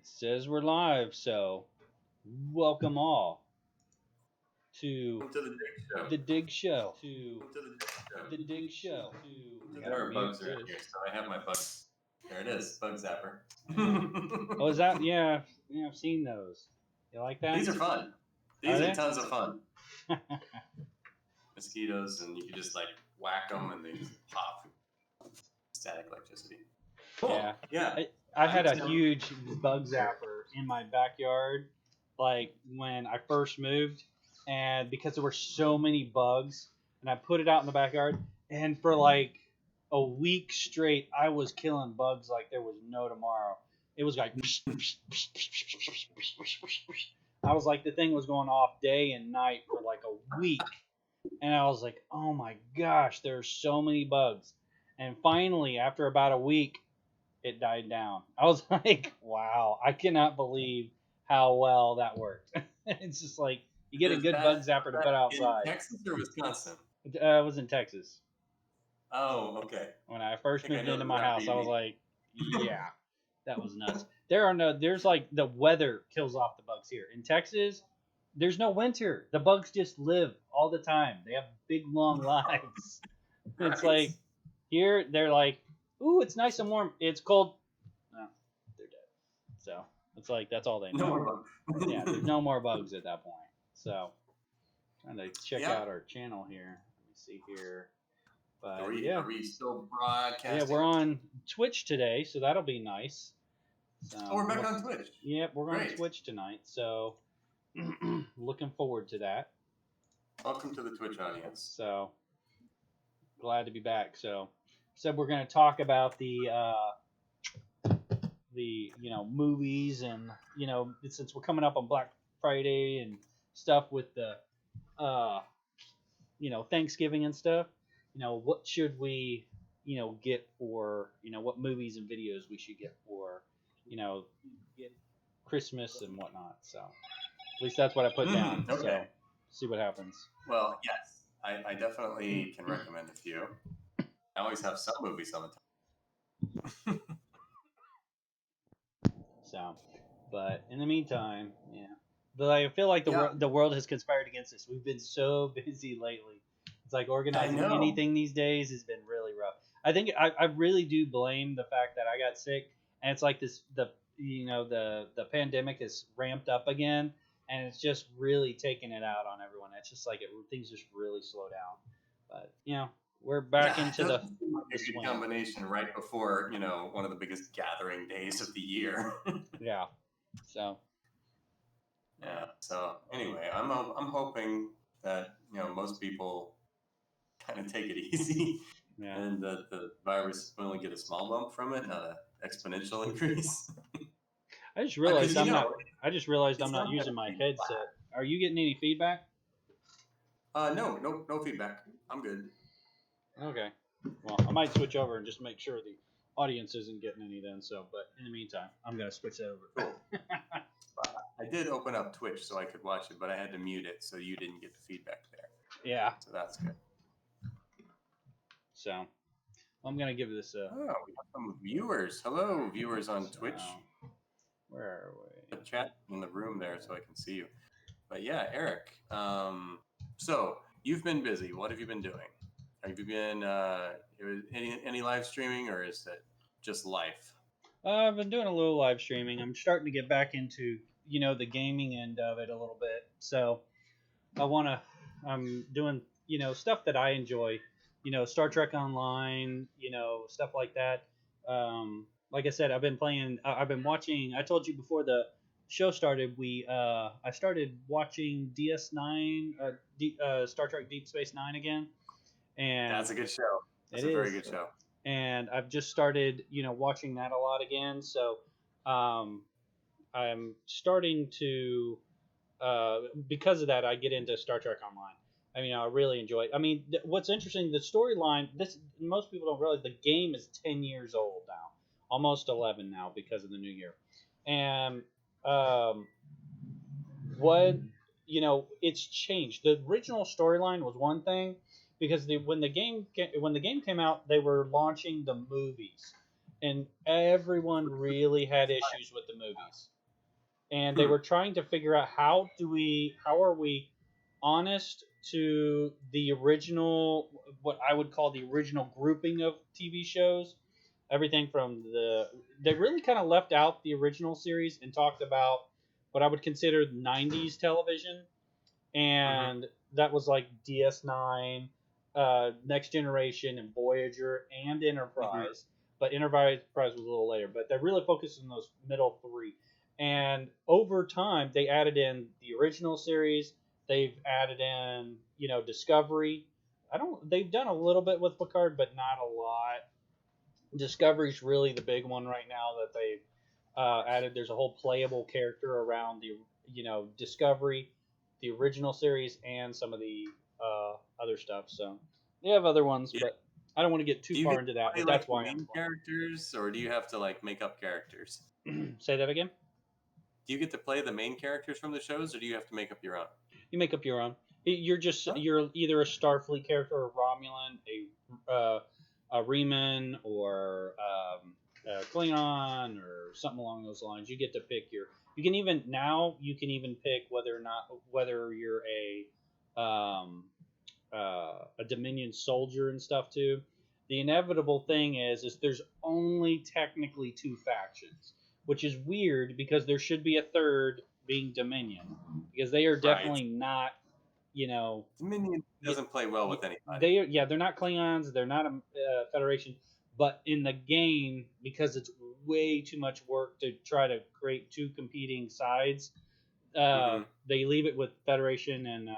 It says we're live, so welcome all to Welcome to the Dig Show. the Dig Show. Welcome to the Dig Show. The Dig Show. There are bugs around here, so I have my bugs. There it is, bug zapper. Oh, is that? Yeah, I've seen those. You like that? These are fun. These Are are they? tons of fun. Mosquitoes, and you can just like whack them, and they just pop. Static electricity. Cool. Yeah. Yeah. I had a huge bug zapper in my backyard, like when I first moved, and because there were so many bugs, and I put it out in the backyard, and for like a week straight, I was killing bugs like there was no tomorrow. It was like, I was like, the thing was going off day and night for like a week, and I was like, oh my gosh, there's so many bugs. And finally, after about a week, it died down. I was like, wow, I cannot believe how well that worked. It's just like you get a good bug zapper to put outside. In Texas or Wisconsin? I was in Texas. Oh, okay. When I first moved into my that house, I was baby. like, yeah, that was nuts. There's like the weather kills off the bugs here. In Texas, there's no winter. The bugs just live all the time. They have big long lives. It's Right. like here they're like, ooh, it's nice and warm. It's cold. No, they're dead. So it's like that's all they know. No more bugs. Yeah, there's no more bugs at that point. So trying to check Yeah. out our channel here. Let me see here. But Are we still broadcasting? yeah, we're on Twitch today, so that'll be nice. So, Oh, we're back on Twitch. Yep, we're Great. on Twitch tonight. So looking forward to that. Welcome to the Twitch audience. So glad to be back. So said we're going to talk about the movies, and since we're coming up on Black Friday and stuff with the Thanksgiving and stuff, what should we get for what movies and videos we should get for get Christmas and whatnot. So at least that's what I put down. Okay. So see what happens. Well, yes, I definitely can recommend a few. I always have some movies on the top. So, but in the meantime, yeah. But I feel like the world has conspired against us. We've been so busy lately. It's like organizing anything these days has been really rough. I think I really do blame the fact that I got sick, and it's like the pandemic is ramped up again, and it's just really taking it out on everyone. It's just like things just really slow down. But we're back into the swing. Combination right before one of the biggest gathering days of the year. Yeah. So. Yeah. So anyway, I'm hoping that most people kind of take it easy, and that the virus will only get a small bump from it, not an exponential increase. I just realized I'm not using my headset. Are you getting any feedback? No feedback. I'm good. Okay. Well, I might switch over and just make sure the audience isn't getting any then. So, but in the meantime, I'm gonna switch that over. Cool. I did open up Twitch so I could watch it, but I had to mute it so you didn't get the feedback there. Yeah. So that's good. So I'm gonna give this a. Oh, we have some viewers. Hello, viewers on Twitch. Where are we? Chat in the room there so I can see you. But yeah, Eric. So you've been busy. What have you been doing? Have you been any live streaming, or is it just life? I've been doing a little live streaming. I'm starting to get back into the gaming end of it a little bit. So I'm doing stuff that I enjoy. Star Trek Online. Stuff like that. Like I said, I've been playing. I've been watching. I told you before the show started. I started watching DS9, Star Trek Deep Space Nine again. And that's a good show. That's a very good show. And I've just started, watching that a lot again. So I'm starting to, because of that, I get into Star Trek Online. I mean, I really enjoy it. I mean, what's interesting, the storyline, most people don't realize the game is 10 years old now. Almost 11 now because of the new year. And it's changed. The original storyline was one thing, because when the game came out, they were launching the movies, and everyone really had issues with the movies, and they were trying to figure out how are we honest to the original, what I would call the original grouping of TV shows. Everything from they really kind of left out the original series and talked about what I would consider 90s television, and that was like DS9, Next Generation, and Voyager, and Enterprise. But Enterprise was a little later. But they really focused on those middle three. And over time, they added in the original series. They've added in, Discovery. They've done a little bit with Picard, but not a lot. Discovery's really the big one right now that they've added. There's a whole playable character around the Discovery, the original series, and some of the other stuff. So they have other ones, but I don't want to get too far into that. But that's why main characters, or do you have to like make up characters? Say that again. Do you get to play the main characters from the shows, or do you have to make up your own? You make up your own. You're either a Starfleet character, or a Romulan, a Reman, or a Klingon, or something along those lines. You get to pick you can even pick whether you're a Dominion soldier and stuff too. The inevitable thing is there's only technically two factions, which is weird because there should be a third being Dominion, because they are definitely not, Dominion doesn't play well with anybody. They're not Klingons, they're not a Federation, but in the game, because it's way too much work to try to create two competing sides, they leave it with Federation and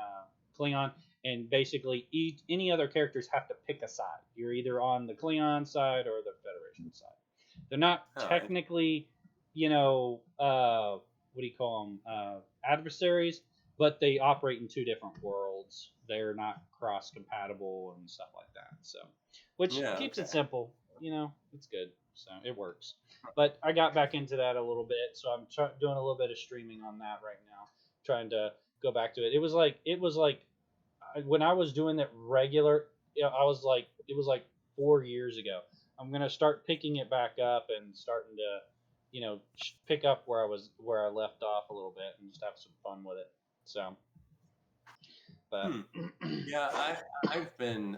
Klingon, and basically any other characters have to pick a side. You're either on the Klingon side or the Federation side. They're not technically, what do you call them, adversaries, but they operate in two different worlds. They're not cross-compatible and stuff like that. So, which keeps it simple. It's good. So it works. But I got back into that a little bit, so I'm doing a little bit of streaming on that right now, trying to go back to it. It was like when I was doing it regular. It was like 4 years ago. I'm gonna start picking it back up and starting to, pick up where I left off a little bit and just have some fun with it. So, but yeah, I've been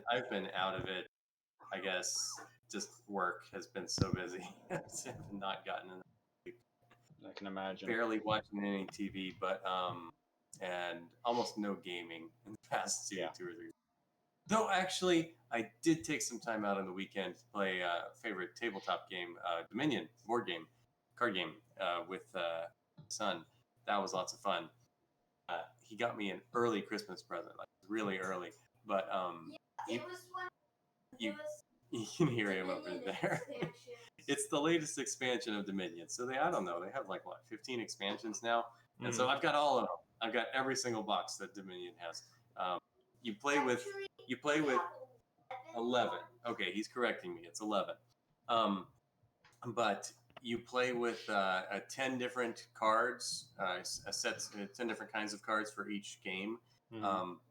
out of it. I guess just work has been so busy. I've not gotten enough. I can imagine. Barely watching any TV, but and almost no gaming in the past 2 or 3 years. Though actually, I did take some time out on the weekend to play favorite tabletop game, Dominion board game, card game, with son. That was lots of fun. He got me an early Christmas present, like really early. But you can hear him over there. It's the latest expansion of Dominion. So I don't know, they have like 15 expansions now, and so I've got all of them. I've got every single box that Dominion has. You play with 11. Okay, he's correcting me. It's 11. But you play with 10 different cards, 10 different kinds of cards for each game.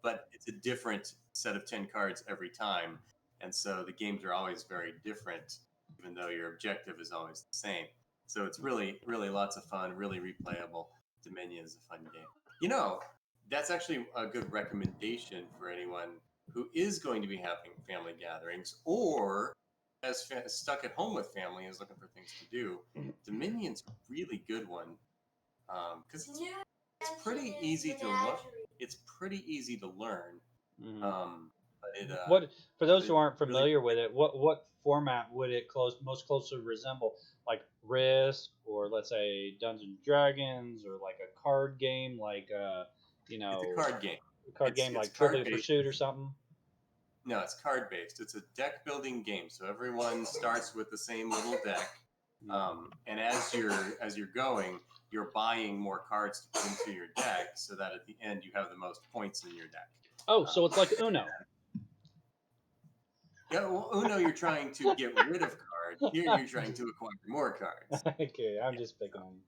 But it's a different set of 10 cards every time. And so the games are always very different, even though your objective is always the same. So it's really, really lots of fun, really replayable. Dominion is a fun game. That's actually a good recommendation for anyone who is going to be having family gatherings or as stuck at home with family and is looking for things to do. Dominion's a really good one because it's pretty easy to look. It's pretty easy to learn. What for those who aren't familiar with it? What format would it most closely resemble? Like Risk, or let's say Dungeons and Dragons, or like a card game, like it's a card game. Like Trivial Pursuit or something. No, it's card based. It's a deck building game. So everyone starts with the same little deck, and as you're going, you're buying more cards to put into your deck, so that at the end you have the most points in your deck. Oh, so it's like Uno. Yeah, well, Uno, you're trying to get rid of cards. Here, you're trying to acquire more cards. Okay, I'm just picking on you.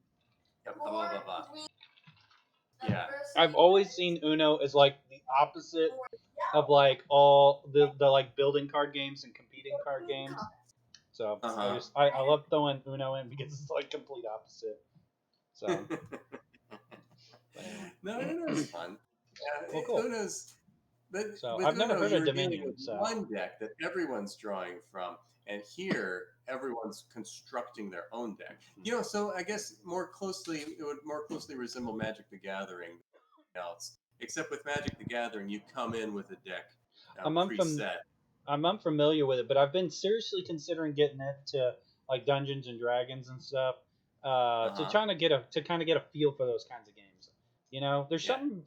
Yeah, blah, blah, blah, blah. Yeah. I've always seen Uno as like the opposite of like all the like building card games and competing card games. So I love throwing Uno in because it's like complete opposite. So anyway. No, Uno's fun. Yeah, well, cool. Uno's. But so with I've never Uno, heard of you're dealing Dominion. with So one deck that everyone's drawing from, and here everyone's constructing their own deck. So I guess it would more closely resemble Magic the Gathering than else. Except with Magic the Gathering, you come in with a deck preset. I'm unfamiliar with it, but I've been seriously considering getting into like Dungeons and Dragons and stuff to kind of get a feel for those kinds of games. There's something.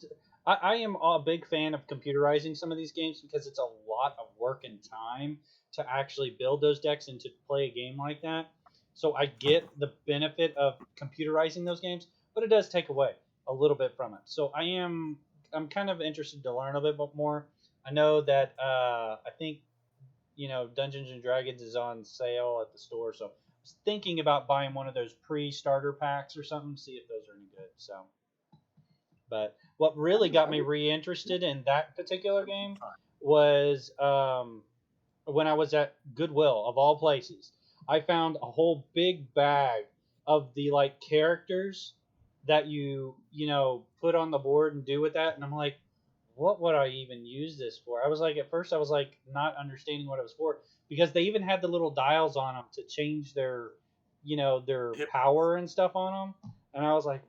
I am a big fan of computerizing some of these games because it's a lot of work and time to actually build those decks and to play a game like that. So I get the benefit of computerizing those games, but it does take away a little bit from it. So I'm kind of interested to learn a bit more. I know that I think Dungeons and Dragons is on sale at the store, so I was thinking about buying one of those pre-starter packs or something, see if those are any good. So, but what really got me reinterested in that particular game was when I was at Goodwill, of all places. I found a whole big bag of the like characters that you put on the board and do with that, and I'm like, what would I even use this for? I was like, at first I was like not understanding what it was for because they even had the little dials on them to change their power and stuff on them. And I was like,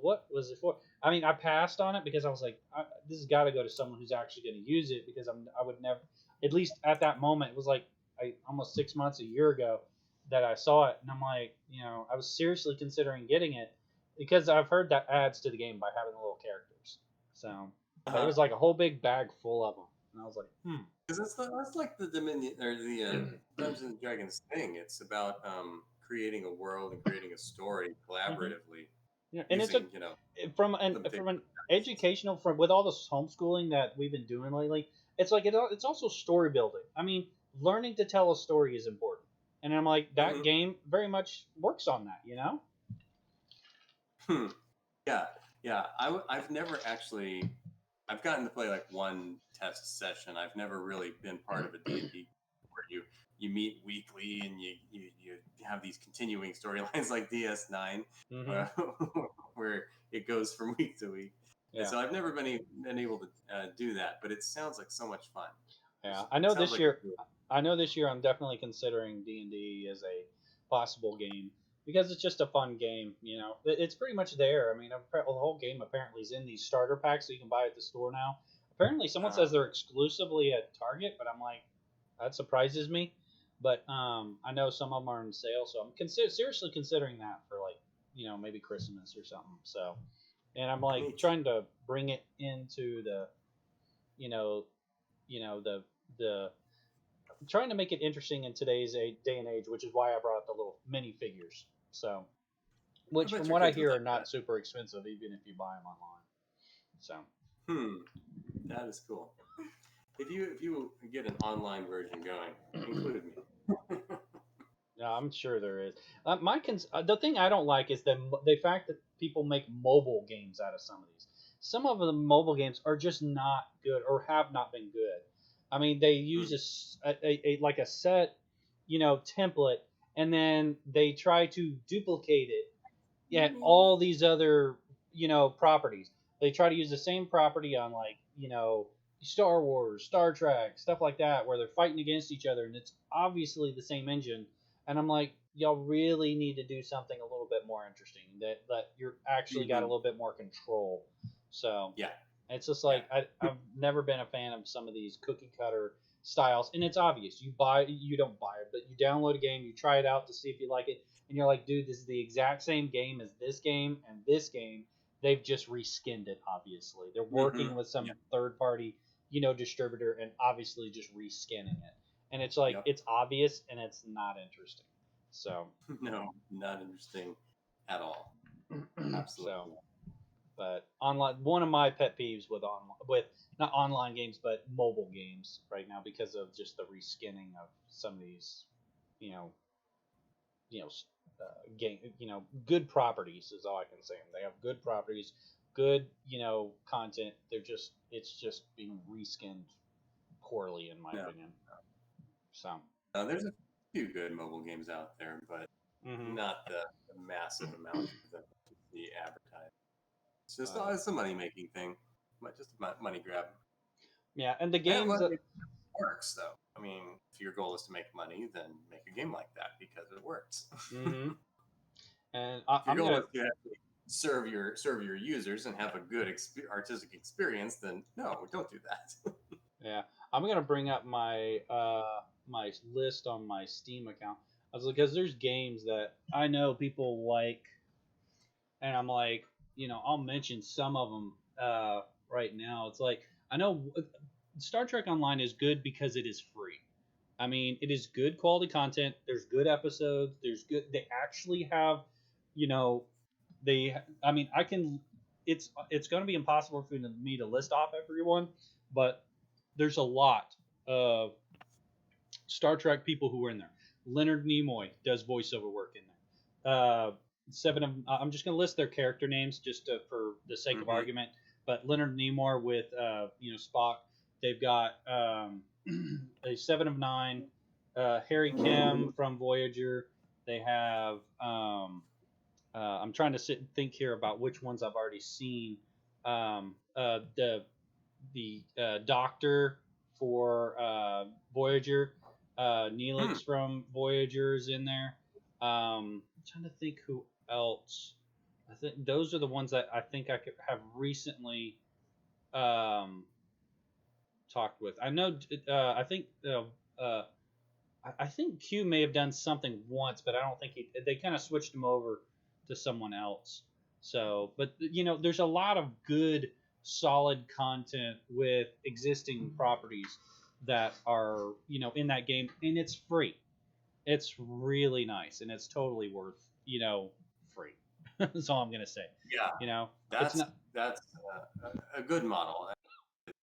what was it for? I mean, I passed on it because I was like, this has got to go to someone who's actually going to use it because I would never, at least at that moment, it was like almost 6 months, a year ago that I saw it. And I'm like, I was seriously considering getting it because I've heard that adds to the game by having the little characters. So. But it was like a whole big bag full of them, and I was like, Because that's like the Dominion or the Dungeons and Dragons thing. It's about creating a world and creating a story collaboratively. Yeah, and using, from an educational with all this homeschooling that we've been doing lately, it's like it's also story building. I mean, learning to tell a story is important, and I'm like that game very much works on that. Yeah. I've never actually. I've gotten to play like one test session. I've never really been part of a D&D where you meet weekly and you have these continuing storylines like DS9 where it goes from week to week. Yeah. And so I've never been able to do that, but it sounds like so much fun. Yeah, I know this year. I know this year I'm definitely considering D&D as a possible game because it's just a fun game. It's pretty much there. I mean, the whole game apparently is in these starter packs that you can buy at the store now. Apparently, someone says they're exclusively at Target, but I'm like, that surprises me. But I know some of them are on sale, so I'm seriously considering that for like maybe Christmas or something. So, and I'm like trying to bring it into the the trying to make it interesting in today's day and age, which is why I brought up the little mini figures. So, which from what I hear are not super expensive, even if you buy them online. So, that is cool. If you get an online version going, include me. Yeah, I'm sure there is. The thing I don't like is the fact that people make mobile games out of some of these. Some of the mobile games are just not good or have not been good. I mean, they use like a set, template, and then they try to duplicate it at all these other, properties. They try to use the same property on like, Star Wars, Star Trek, stuff like that, where they're fighting against each other, and it's obviously the same engine. And I'm like, y'all really need to do something a little bit more interesting that you're actually got a little bit more control. So yeah. It's just like I've never been a fan of some of these cookie cutter styles, and it's obvious. You don't buy it, but you download a game, you try it out to see if you like it, and you're like, dude, this is the exact same game as this game and this game. They've just reskinned it. Obviously, they're working with some third party, distributor, and obviously just reskinning it. And it's like it's obvious and it's not interesting. So no, not interesting at all. Absolutely. So, but online, one of my pet peeves with not online games but mobile games right now because of just the reskinning of some of these, game, good properties is all I can say. They have good properties, good, content. It's just being reskinned poorly in my opinion. So few good mobile games out there, but not the massive amount that the advertising. It's just it's a money making thing, but just a money grab. Yeah, and the games it works though. I mean, if your goal is to make money, then make a game like that because it works. And if your goal is to actually serve your users and have a good artistic experience, then no, don't do that. Yeah, I'm gonna bring up my my list on my Steam account. Because there's games that I know people like, and I'm like, I'll mention some of them right now. It's like I know Star Trek Online is good because it is free. I mean, it is good quality content. There's good episodes. There's good. They actually have, they. I mean, I can. It's going to be impossible for me to list off everyone, but there's a lot of Star Trek people who are in there. Leonard Nimoy does voiceover work in there. I'm just going to list their character names just for the sake of argument. But Leonard Nimoy with Spock. They've got a 7 of 9. Harry Kim from Voyager. They have. I'm trying to sit and think here about which ones I've already seen. The Doctor for Voyager. Neelix from Voyager is in there. I'm trying to think who else. I think those are the ones that I think I could have recently talked with. I know. I think. I think Q may have done something once, but I don't think they kind of switched him over to someone else. So, but there's a lot of good, solid content with existing properties that are in that game, and it's free. It's really nice, and it's totally worth free. That's all I'm gonna say. Yeah, that's a good model.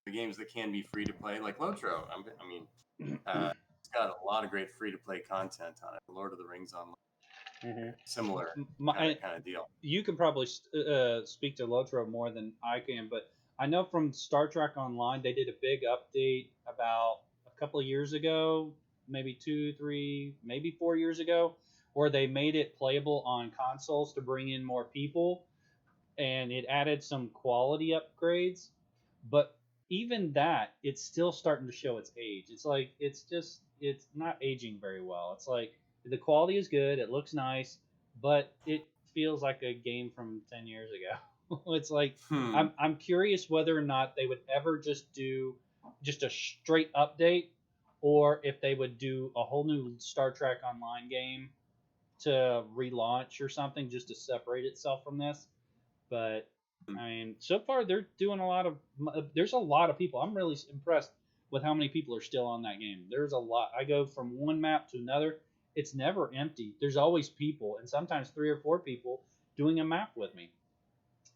The games that can be free to play, like Lotro. I mean, it's got a lot of great free to play content on it. Lord of the Rings Online, similar kind of deal. You can probably speak to Lotro more than I can, but I know from Star Trek Online they did a big update about a couple of years ago, maybe 2, 3, maybe 4 years ago, where they made it playable on consoles to bring in more people, and it added some quality upgrades, but even that, it's still starting to show its age. It's like it's not aging very well. It's like the quality is good, it looks nice, but it feels like a game from 10 years ago. It's like I'm curious whether or not they would ever just do just a straight update, or if they would do a whole new Star Trek Online game to relaunch or something just to separate itself from this. But I mean, so far they're doing a lot of. There's a lot of people. I'm really impressed with how many people are still on that game. There's a lot. I go from one map to another. It's never empty. There's always people, and sometimes 3 or 4 people doing a map with me.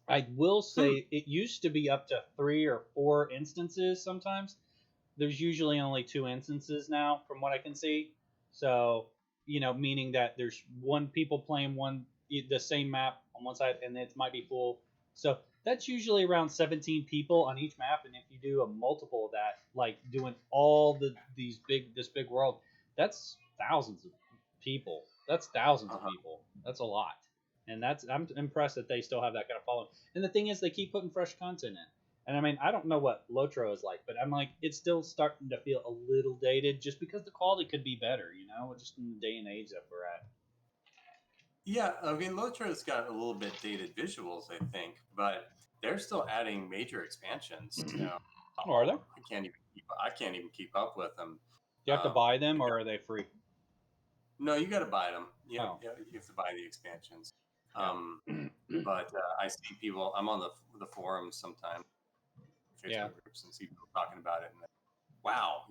I will say it used to be up to 3 or 4 instances sometimes. There's usually only 2 instances now, from what I can see. So, meaning that there's one people playing the same map on one side, and it might be full. So that's usually around 17 people on each map, and if you do a multiple of that, like doing all this big world, that's thousands of people. That's thousands of people. That's a lot, and I'm impressed that they still have that kind of following. And the thing is, they keep putting fresh content in. And I mean, I don't know what Lotro is like, but I'm like, it's still starting to feel a little dated, just because the quality could be better, just in the day and age that we're at. Yeah, I mean, Lotro's got a little bit dated visuals, I think, but they're still adding major expansions. Oh, are they? I can't even keep up with them. You have to buy them, or are they free? No, you got to buy them. You have to buy the expansions. But I see people. I'm on the forums sometimes, Facebook groups, and see people talking about it. And wow,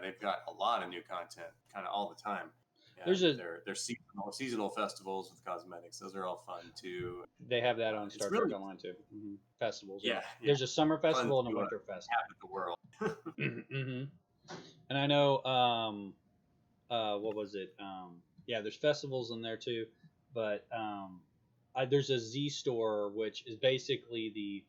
they've got a lot of new content, kind of all the time. There's their seasonal festivals with cosmetics. Those are all fun too. They have that on Star Trek Online too. Festivals. Yeah. There's a summer festival and a winter festival. Half of the world. And I know, what was it? There's festivals in there too, but there's a Z store, which is basically the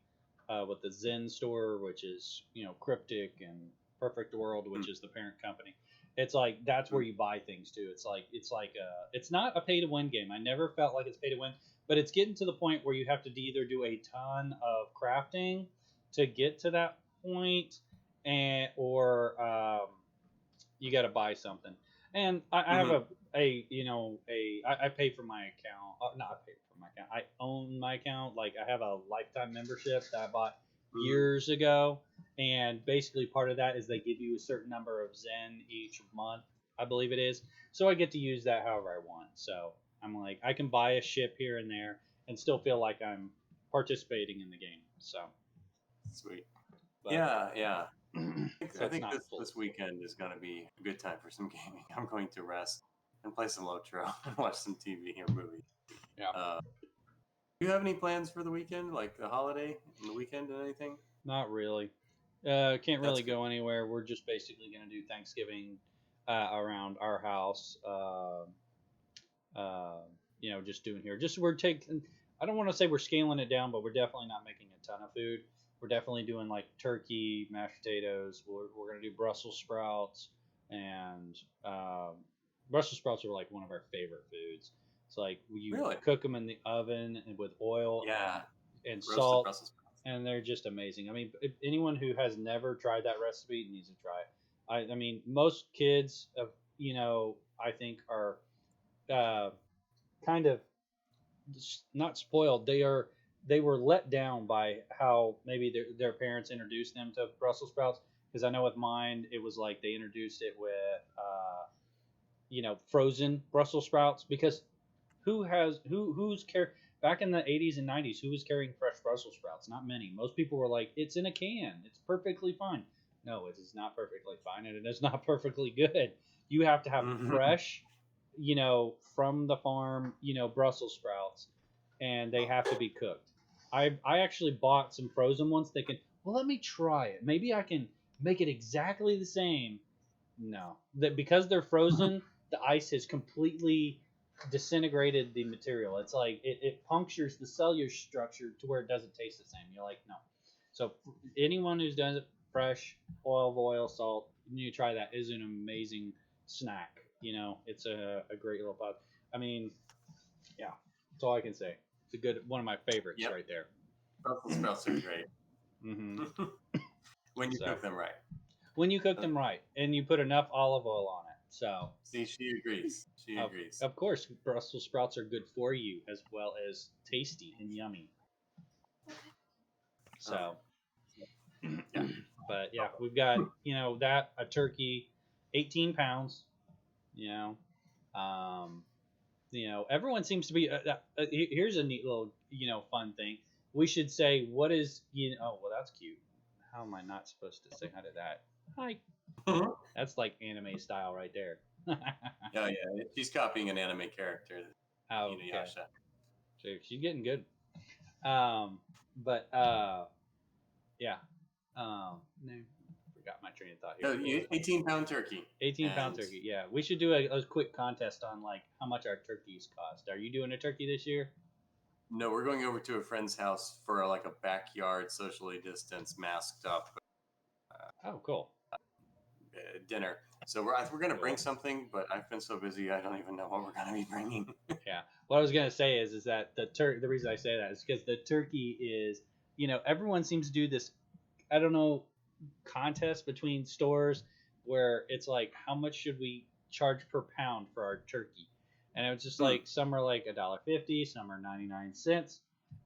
Zen store, which is Cryptic, and Perfect World, which is the parent company. It's like that's where you buy things too. It's not a pay to win game. I never felt like it's pay to win, but it's getting to the point where you have to either do a ton of crafting to get to that point, or you got to buy something. And I have I pay for my account. Not I pay for my account. I own my account. Like I have a lifetime membership that I bought years ago, and basically part of that is they give you a certain number of Zen each month, I believe it is. So I get to use that however I want. So I'm like, I can buy a ship here and there and still feel like I'm participating in the game. So sweet. But, yeah. So I think this weekend is going to be a good time for some gaming. I'm going to rest and play some Lotro and watch some TV or movie. Yeah. Do you have any plans for the weekend, like the holiday and the weekend and anything? Not really. Can't really go anywhere. We're just basically going to do Thanksgiving around our house. Just doing here. Just we're taking. I don't want to say we're scaling it down, but we're definitely not making a ton of food. We're definitely doing like turkey, mashed potatoes. We're going to do Brussels sprouts, and Brussels sprouts are like one of our favorite foods. It's like you cook them in the oven with oil and salt, and they're just amazing. I mean, if anyone who has never tried that recipe needs to try it. I mean, most kids, I think are kind of not spoiled. They were let down by how maybe their parents introduced them to Brussels sprouts. Because I know with mine, it was like they introduced it with frozen Brussels sprouts. Because who's back in the 80s and 90s, who was carrying fresh Brussels sprouts? Not many. Most people were like, it's in a can, it's perfectly fine. No, it is not perfectly fine, and it is not perfectly good. You have to have fresh, from the farm, Brussels sprouts, and they have to be cooked. I actually bought some frozen ones thinking, well, let me try it. Maybe I can make it exactly the same. No, because they're frozen, the ice has completely disintegrated the material. It's like it punctures the cellular structure to where it doesn't taste the same. You're like, no. So anyone who's done it fresh, olive oil, salt, you need to try that. It is an amazing snack. It's a great little pot. I mean, yeah, that's all I can say. It's one of my favorites right there. Brussels sprouts are great. Mm-hmm. When you cook them right. When you cook them right, and you put enough olive oil on it. So see, she agrees. She agrees. Of course, Brussels sprouts are good for you as well as tasty and yummy. So, yeah. But yeah, we've got that a turkey, 18 pounds. Everyone seems to be. Here's a neat little fun thing. We should say what is Oh well, that's cute. How am I not supposed to say hi to that? Hi. That's like anime style right there. Yeah. She's copying an anime character. Oh, Inuyasha. So she's getting good. Yeah. No, forgot my train of thought here. 18-pound turkey. 18-pound turkey. Yeah, we should do a quick contest on like how much our turkeys cost. Are you doing a turkey this year? No, we're going over to a friend's house for like a backyard, socially distanced, masked up. Oh, cool. Dinner. So we're going to bring something, but I've been so busy I don't even know what we're going to be bringing. Yeah. What I was going to say is that the reason I say that is because the turkey is, everyone seems to do this, I don't know, contest between stores where it's like, how much should we charge per pound for our turkey? And it was just like, some are like $1.50, some are 99 cents.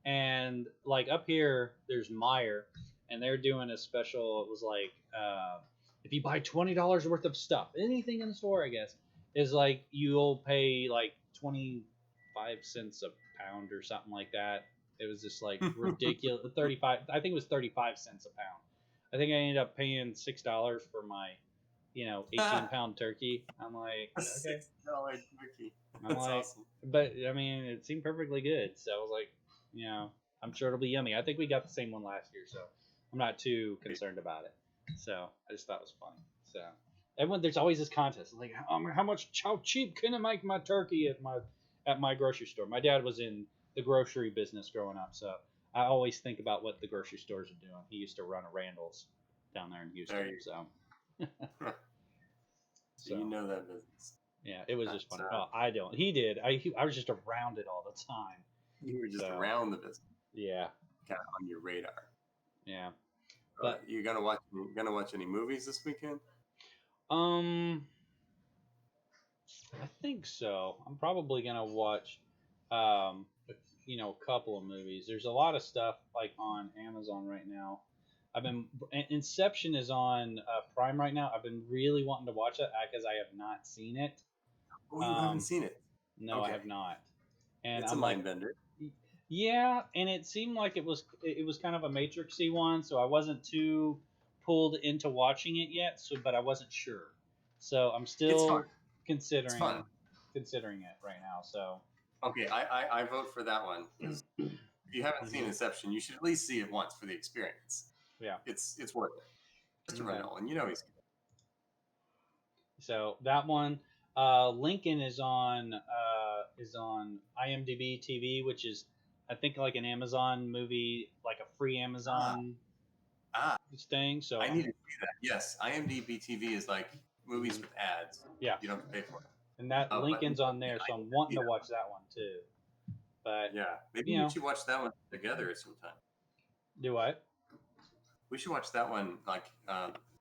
And like up here, there's Meijer, and they're doing a special. It was like, if you buy $20 worth of stuff, anything in the store, I guess, is like you'll pay like 25 cents a pound or something like that. It was just like ridiculous. 35. I think it was 35 cents a pound. I think I ended up paying $6 for my, 18-pound turkey. I'm like, okay. $6 turkey. That's awesome. But I mean, it seemed perfectly good. So I was like, I'm sure it'll be yummy. I think we got the same one last year, so I'm not too concerned about it. So I just thought it was funny. So there's always this contest, like how cheap can I make my turkey at my grocery store? My dad was in the grocery business growing up, so I always think about what the grocery stores are doing. He used to run a Randall's down there in Houston. So So you know that business. Yeah, it was just fun. Oh, I don't. He did. I was just around it all the time. You were just around the business. Yeah. Kind of on your radar. Yeah. But you gonna watch any movies this weekend? I think so. I'm probably gonna watch, a couple of movies. There's a lot of stuff like on Amazon right now. Inception is on Prime right now. I've been really wanting to watch that because I have not seen it. Oh, you haven't seen it? No, okay. I have not. And it's a mind bender. Yeah, and it seemed like it was kind of a Matrixy one, so I wasn't too pulled into watching it yet. So, but I wasn't sure. So I'm still considering it right now. So okay, I vote for that one. If you haven't seen Inception, you should at least see it once for the experience. Yeah, it's worth it. Christopher Nolan, you know he's good. So that one, Lincoln is on IMDb TV, which is I think like an Amazon movie, like a free Amazon thing. So I need to see that. Yes, IMDb TV is like movies with ads. Yeah, you don't have to pay for it. And that Lincoln's on there, so I'm wanting to watch that one too. But yeah, maybe we should watch that one together sometime. Do what? We should watch that one like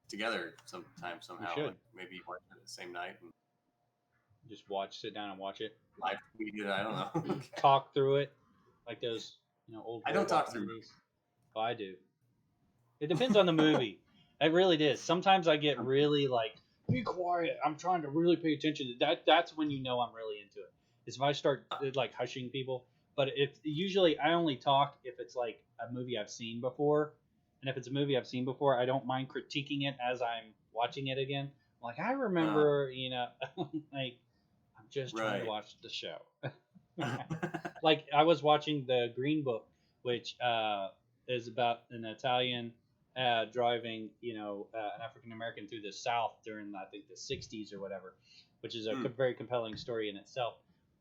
together sometime somehow. We should. Like maybe watch it the same night and just sit down and watch it. Live tweet it. I don't know. Okay. Talk through it, like those old. I don't talk through movies. Oh, I do. It depends on the movie. It really does. Sometimes I get really like, be quiet. I'm trying to really pay attention to that. That's when you know I'm really into it. Is if I start like hushing people. But if usually I only talk if it's like a movie I've seen before, and if it's a movie I've seen before, I don't mind critiquing it as I'm watching it again. Like I remember, like I'm just trying to watch the show. Like I was watching the Green Book, which is about an Italian driving, an African American through the South during I think the '60s or whatever, which is a very compelling story in itself.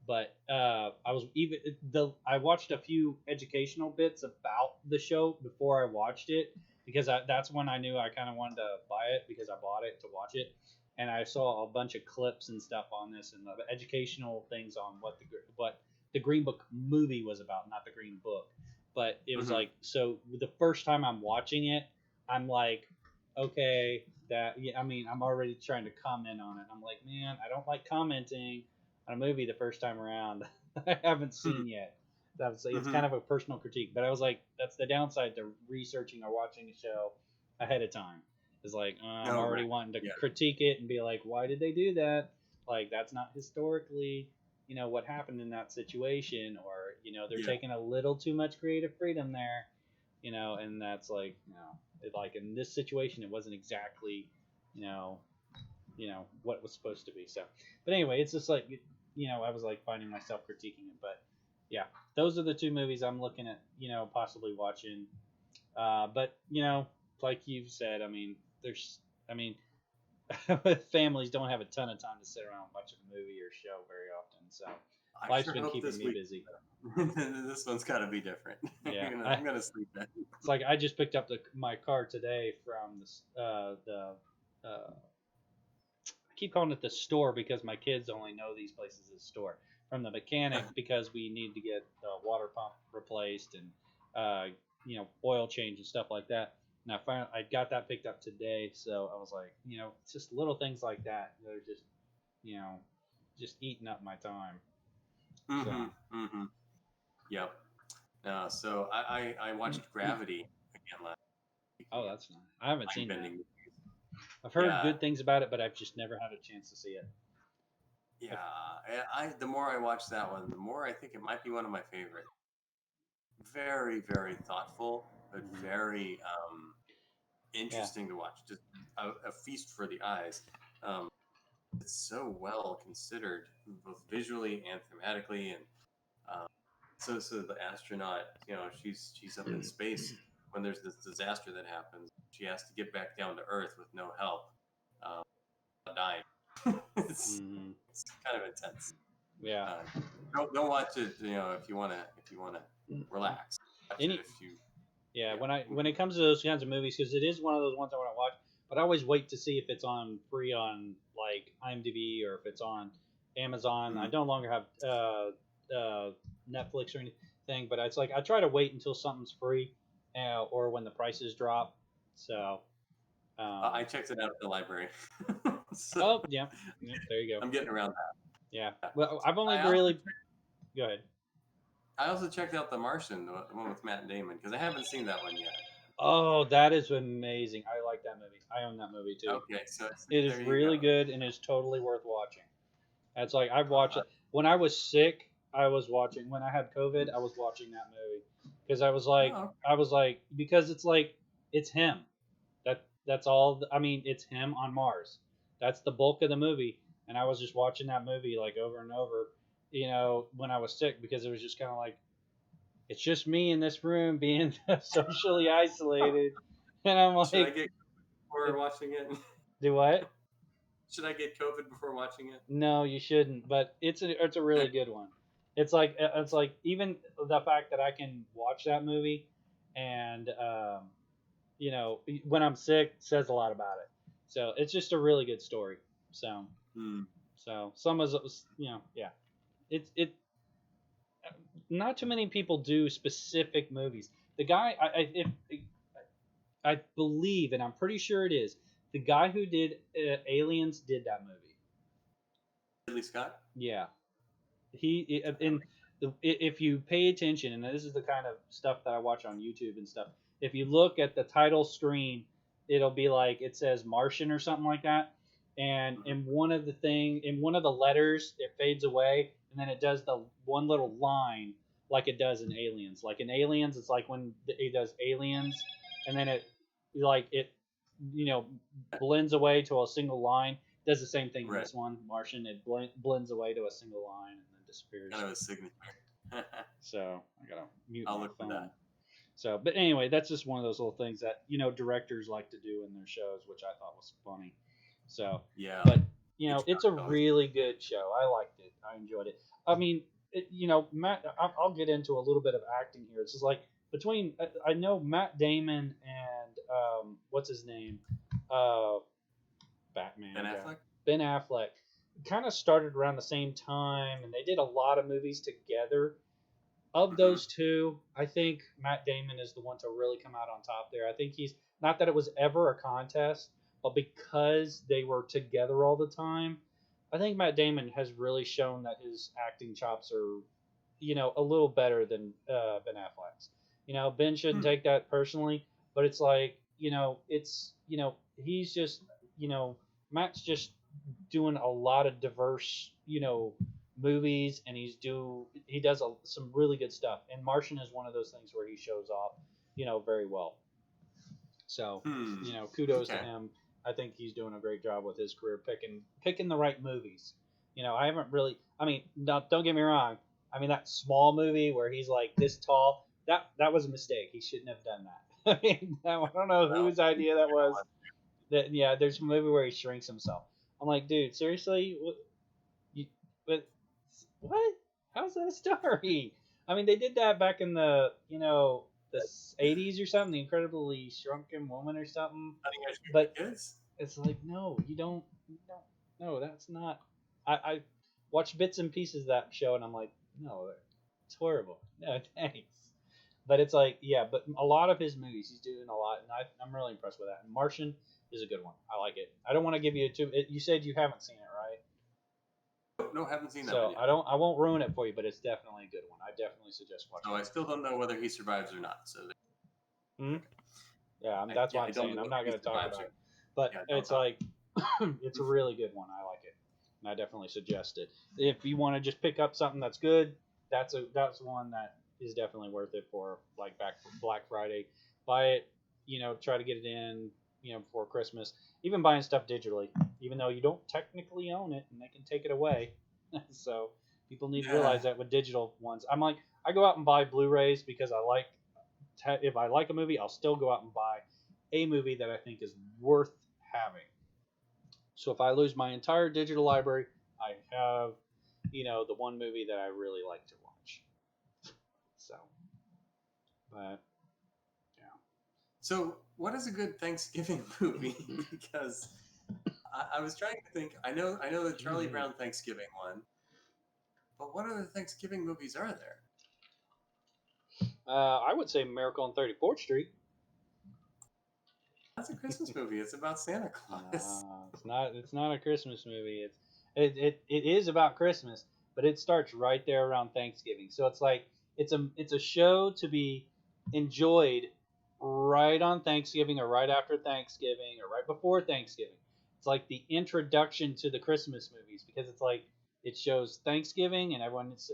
But I watched a few educational bits about the show before I watched it because that's when I knew I kind of wanted to buy it because I bought it to watch it, and I saw a bunch of clips and stuff on this and the educational things on what the Green Book movie was about, not the Green Book. But it was like, so the first time I'm watching it, I'm like, okay, I'm already trying to comment on it. I'm like, man, I don't like commenting on a movie the first time around I haven't seen yet. It's kind of a personal critique, but I was like, that's the downside to researching or watching a show ahead of time. It's like I'm already wanting to critique it and be like, why did they do that? Like that's not historically, what happened in that situation, or they're taking a little too much creative freedom there, and that's like, like in this situation, it wasn't exactly, what was supposed to be. So, but anyway, it's just like, I was like finding myself critiquing it, but yeah, those are the two movies I'm looking at, possibly watching. But like you've said, families don't have a ton of time to sit around and watch a movie or show very often, so life's been keeping me busy. This one's got to be different. Yeah, I'm gonna sleep then. It's like I just picked up my car today from I keep calling it the store because my kids only know these places as store. From the mechanic because we need to get the water pump replaced and oil change and stuff like that. And I got that picked up today, so I was like, it's just little things like that. They're just, just eating up my time. Yep. So I watched Gravity again last week. Oh, that's nice. I haven't seen that. I've heard good things about it, but I've just never had a chance to see it. Yeah, the more I watch that one, the more I think it might be one of my favorites. Very, very thoughtful, but very interesting to watch. Just a feast for the eyes. It's so well considered, both visually and thematically, and so the astronaut, she's up in space when there's this disaster that happens. She has to get back down to Earth with no help, dying. It's kind of intense. Yeah. Don't watch it. If you wanna relax. When it comes to those kinds of movies, because it is one of those ones I want to watch, but I always wait to see if it's on free on like IMDb or if it's on Amazon. I no longer have Netflix or anything, but it's like I try to wait until something's free or when the prices drop. So I checked it out at the library. So, oh yeah, there you go. I'm getting around that. Yeah. Well, I've only really. Go ahead. I also checked out The Martian, the one with Matt Damon, because I haven't seen that one yet. Oh, that is amazing! I like that movie. I own that movie too. Okay, so it is really good and it's totally worth watching. It's like I've watched it when I was sick. I was watching when I had COVID. I was watching that movie because I was like, because it's like it's him. That's all. I mean, it's him on Mars. That's the bulk of the movie, and I was just watching that movie like over and over. When I was sick because it was just kind of like it's just me in this room being socially isolated, and I'm like, should I get before watching it? Do what? Should I get COVID before watching it? No, you shouldn't. But it's a really good one. It's like even the fact that I can watch that movie, and when I'm sick says a lot about it. So it's just a really good story. So so some of yeah, it not too many people do specific movies. The guy I believe, and I'm pretty sure it is the guy who did Aliens did that movie. Ridley Scott. Yeah, if you pay attention, and this is the kind of stuff that I watch on YouTube and stuff. If you look at the title screen, it'll be like it says Martian or something like that, and in one of the letters it fades away, and then it does the one little line like it does in Aliens. Like in Aliens, it's like when it does Aliens, and then it blends away to a single line. It does the same thing in this one, Martian. It blends away to a single line and then disappears. Kind of a signature. So I gotta mute I'll my look phone. for that. So, but anyway, that's just one of those little things that directors like to do in their shows, which I thought was funny. So yeah, but it's a really good show. I liked it. I enjoyed it. I mean, Matt. I'll get into a little bit of acting here. It's just like between I know Matt Damon and what's his name, Batman. Ben Affleck. Ben Affleck kind of started around the same time, and they did a lot of movies together. Of those two, I think Matt Damon is the one to really come out on top there. I think he's not that it was ever a contest, but because they were together all the time, I think Matt Damon has really shown that his acting chops are, a little better than Ben Affleck's. Ben shouldn't take that personally, but it's like, he's just, Matt's just doing a lot of diverse, movies, and he does some really good stuff. And Martian is one of those things where he shows off, very well. So, kudos to him. I think he's doing a great job with his career picking the right movies. I haven't really. I mean, don't get me wrong. I mean, that small movie where he's like this tall, that was a mistake. He shouldn't have done that. I mean, I don't know whose idea that was. There's a movie where he shrinks himself. I'm like, dude, seriously? What? How's that a story? I mean, they did that back in the 80s or something. The Incredibly Shrunken Woman or something. But it's like, no, you don't. No, that's not. I watched bits and pieces of that show, and I'm like, no, it's horrible. No, thanks. But it's like, yeah, but a lot of his movies, he's doing a lot, and I'm really impressed with that. And Martian is a good one. I like it. I don't want to give you you said you haven't seen it, right? No, haven't seen that. So I won't ruin it for you, but it's definitely a good one. I definitely suggest watching. So I still don't know whether he survives or not. So. Yeah, that's what I'm saying. I'm not going to talk about it, but it's like it's a really good one. I like it, and I definitely suggest it. If you want to just pick up something that's good, that's one that is definitely worth it for like Black Friday. Buy it, try to get it in, before Christmas. Even buying stuff digitally, even though you don't technically own it and they can take it away. So people need to realize that with digital ones. I'm like, I go out and buy Blu-rays because if I like a movie, I'll still go out and buy a movie that I think is worth having. So if I lose my entire digital library, I have, the one movie that I really like to watch. So, but yeah. So what is a good Thanksgiving movie? Because I was trying to think. I know the Charlie Brown Thanksgiving one, but what other Thanksgiving movies are there? I would say Miracle on 34th Street. That's a Christmas movie. It's about Santa Claus. It's not. It's not a Christmas movie. It is about Christmas, but it starts right there around Thanksgiving. So it's like it's a show to be enjoyed right on Thanksgiving or right after Thanksgiving or right before Thanksgiving. It's like the introduction to the Christmas movies because it's like it shows Thanksgiving and everyone's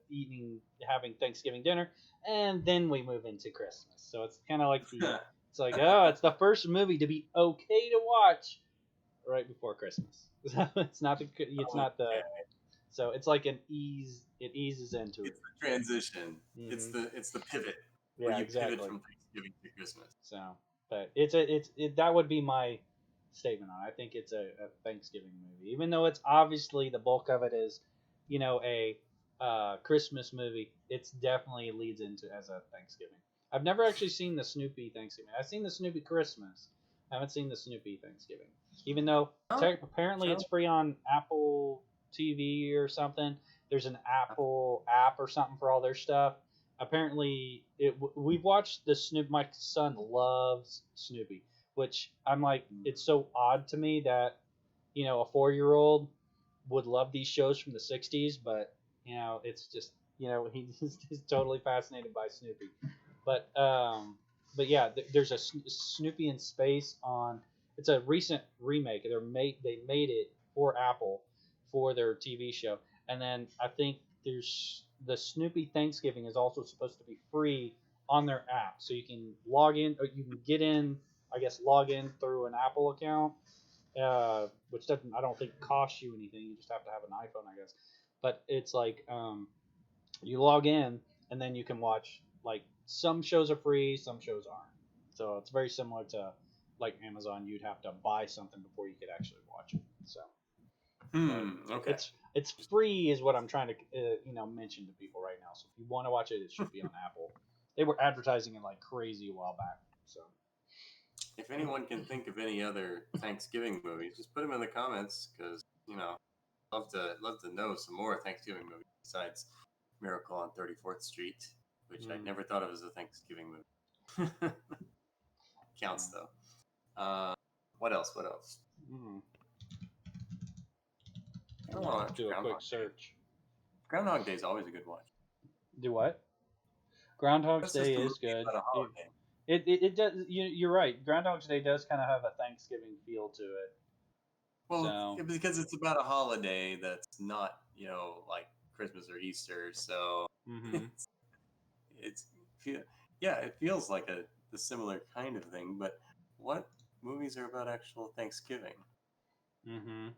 eating having Thanksgiving dinner, and then we move into Christmas. So it's kind of like the it's like, it's the first movie to be okay to watch right before Christmas. it's not the. So it's like it eases into it. It's the transition. Mm-hmm. It's the pivot. Yeah, where you exactly. Pivot from Thanksgiving to Christmas. So, but that would be my statement on it. I think it's a Thanksgiving movie, even though it's obviously the bulk of it is, a Christmas movie. It's definitely leads into as a Thanksgiving. I've never actually seen the Snoopy Thanksgiving. I've seen the Snoopy Christmas. I haven't seen the Snoopy Thanksgiving. Even though apparently it's free on Apple TV or something. There's an Apple app or something for all their stuff. Apparently, we've watched the Snoopy. My son loves Snoopy, which I'm like, it's so odd to me that, a 4-year-old would love these shows from the 60s, but, it's just, he's totally fascinated by Snoopy. But yeah, there's a Snoopy in Space on. It's a recent remake. They made it for Apple for their TV show, and then I think there's the Snoopy Thanksgiving is also supposed to be free on their app, so you can log in or you can get in. I guess log in through an Apple account, which doesn't I don't think costs you anything. You just have to have an iPhone, I guess. But it's like you log in and then you can watch like. Some shows are free, some shows aren't. So it's very similar to like Amazon. You'd have to buy something before you could actually watch it. So okay, it's free is what I'm trying to mention to people right now. So if you want to watch it, it should be on Apple. They were advertising it like crazy a while back. So if anyone can think of any other Thanksgiving movies, just put them in the comments because love to know some more Thanksgiving movies besides Miracle on 34th Street. Which I never thought of as a Thanksgiving movie. Counts though. What else? Do a quick search. Groundhog Day is always a good watch. Do what? Groundhog's Day is good. It does. You're right. Groundhog's Day does kind of have a Thanksgiving feel to it. Well, because it's about a holiday that's not like Christmas or Easter, so it feels like the similar kind of thing. But what movies are about actual Thanksgiving? You